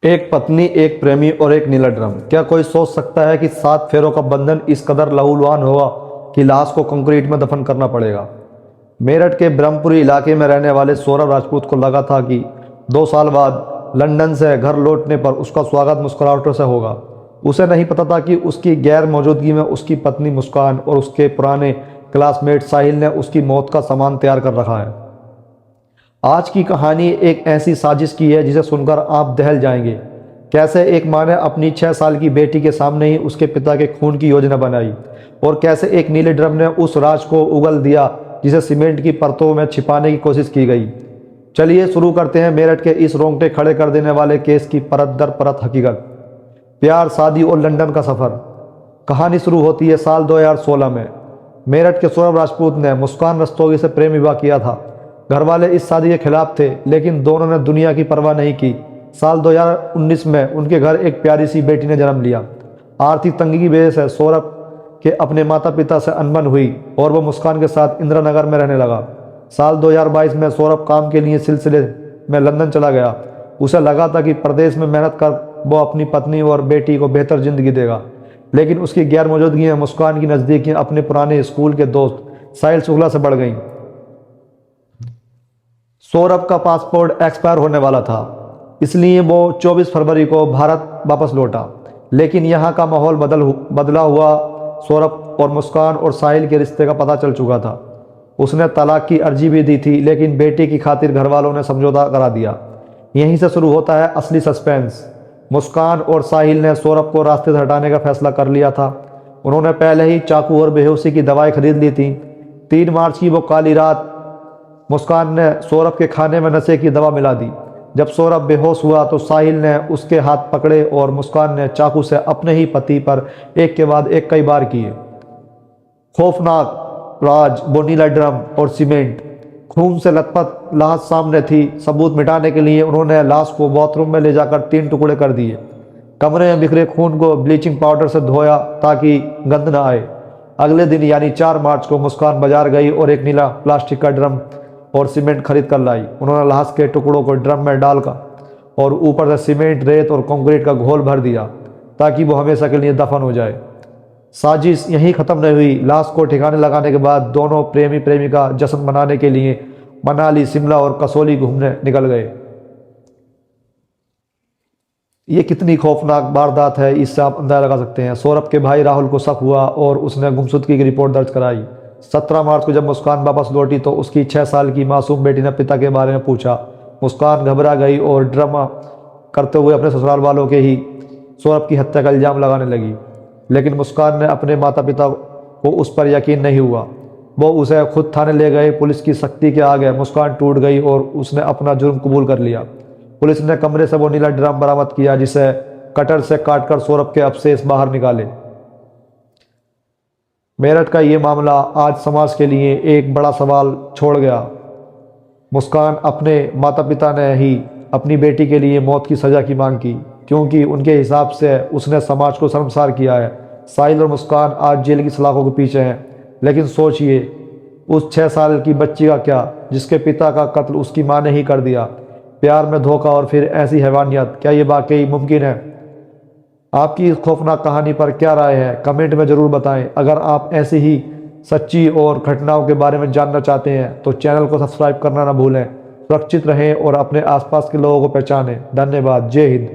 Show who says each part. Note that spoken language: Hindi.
Speaker 1: एक पत्नी, एक प्रेमी और एक नीला ड्रम। क्या कोई सोच सकता है कि 7 फेरों का बंधन इस कदर लहूलुहान होगा कि लाश को कंक्रीट में दफन करना पड़ेगा। मेरठ के ब्रह्मपुरी इलाके में रहने वाले सौरभ राजपूत को लगा था कि 2 साल बाद लंदन से घर लौटने पर उसका स्वागत मुस्कुराहटों से होगा। उसे नहीं पता था कि उसकी गैर मौजूदगी में उसकी पत्नी मुस्कान और उसके पुराने क्लासमेट साहिल ने उसकी मौत का सामान तैयार कर रखा है। आज की कहानी एक ऐसी साजिश की है जिसे सुनकर आप दहल जाएंगे। कैसे एक माँ ने अपनी 6 साल की बेटी के सामने ही उसके पिता के खून की योजना बनाई, और कैसे एक नीले ड्रम ने उस राज को उगल दिया जिसे सीमेंट की परतों में छिपाने की कोशिश की गई। चलिए शुरू करते हैं मेरठ के इस रोंगटे खड़े कर देने वाले केस की परत दर परत हकीकत। प्यार, शादी और लंदन का सफ़र। कहानी शुरू होती है साल 2016 में। मेरठ के सौरभ राजपूत ने मुस्कान रस्तोगी से प्रेम विवाह किया था। घर वाले इस शादी के खिलाफ थे, लेकिन दोनों ने दुनिया की परवाह नहीं की। साल 2019 में उनके घर एक प्यारी सी बेटी ने जन्म लिया। आर्थिक तंगी की वजह से सौरभ के अपने माता पिता से अनबन हुई और वो मुस्कान के साथ इंदिरा नगर में रहने लगा। साल 2022 में सौरभ काम के लिए सिलसिले में लंदन चला गया। उसे लगा था कि प्रदेश में मेहनत कर वो अपनी पत्नी और बेटी को बेहतर जिंदगी देगा, लेकिन उसकी गैर मौजूदगी में मुस्कान की नज़दीकियां अपने पुराने स्कूल के दोस्त साहिल शुक्ला से बढ़ गईं। सौरभ का पासपोर्ट एक्सपायर होने वाला था, इसलिए वो 24 फरवरी को भारत वापस लौटा। लेकिन यहाँ का माहौल बदला हुआ। सौरभ और मुस्कान और साहिल के रिश्ते का पता चल चुका था। उसने तलाक की अर्जी भी दी थी, लेकिन बेटी की खातिर घर वालों ने समझौता करा दिया। यहीं से शुरू होता है असली सस्पेंस। मुस्कान और साहिल ने सौरभ को रास्ते से हटाने का फैसला कर लिया था। उन्होंने पहले ही चाकू और बेहोशी की दवाई खरीद ली थी। 3 मार्च की वो काली रात मुस्कान ने सौरभ के खाने में नशे की दवा मिला दी। जब सौरभ बेहोश हुआ तो साहिल ने उसके हाथ पकड़े और मुस्कान ने चाकू से अपने ही पति पर एक के बाद एक कई बार किए। खौफनाक राज, वो नीला ड्रम और सीमेंट। खून से लथपथ लाश सामने थी। सबूत मिटाने के लिए उन्होंने लाश को बाथरूम में ले जाकर 3 टुकड़े कर दिए। कमरे में बिखरे खून को ब्लीचिंग पाउडर से धोया ताकि गंध न आए। अगले दिन यानी 4 मार्च को मुस्कान बाजार गई और एक नीला प्लास्टिक का ड्रम और सीमेंट खरीद कर लाई। उन्होंने लाश के टुकड़ों को ड्रम में डालकर और ऊपर से सीमेंट, रेत और कंक्रीट का घोल भर दिया ताकि वो हमेशा के लिए दफन हो जाए। साजिश यहीं खत्म नहीं हुई। लाश को ठिकाने लगाने के बाद दोनों प्रेमी प्रेमिका जश्न मनाने के लिए मनाली, शिमला और कसौली घूमने निकल गए। ये कितनी खौफनाक वारदात है, इससे आप अंदाजा लगा सकते हैं। सौरभ के भाई राहुल को शक हुआ और उसने गुमशुदगी की रिपोर्ट दर्ज कराई। 17 मार्च को जब मुस्कान वापस लौटी तो उसकी 6 साल की मासूम बेटी ने पिता के बारे में पूछा। मुस्कान घबरा गई और ड्रामा करते हुए अपने ससुराल वालों के ही सौरभ की हत्या का इल्ज़ाम लगाने लगी। लेकिन मुस्कान ने अपने माता पिता को उस पर यकीन नहीं हुआ। वो उसे खुद थाने ले गए। पुलिस की सख्ती के आगे मुस्कान टूट गई और उसने अपना जुर्म कबूल कर लिया। पुलिस ने कमरे से वो नीला ड्रम बरामद किया जिसे कटर से काटकर सौरभ के अवशेष बाहर निकाले। मेरठ का ये मामला आज समाज के लिए एक बड़ा सवाल छोड़ गया। मुस्कान अपने माता पिता ने ही अपनी बेटी के लिए मौत की सज़ा की मांग की, क्योंकि उनके हिसाब से उसने समाज को शर्मसार किया है। साहिल और मुस्कान आज जेल की सलाखों के पीछे हैं। लेकिन सोचिए, उस 6 साल की बच्ची का क्या, जिसके पिता का कत्ल उसकी माँ ने ही कर दिया। प्यार में धोखा और फिर ऐसी हैवानियत, क्या ये वाकई मुमकिन है? आपकी इस खौफनाक कहानी पर क्या राय है, कमेंट में ज़रूर बताएं। अगर आप ऐसी ही सच्ची और घटनाओं के बारे में जानना चाहते हैं तो चैनल को सब्सक्राइब करना ना भूलें। सुरक्षित रहें और अपने आसपास के लोगों को पहचानें। धन्यवाद। जय हिंद।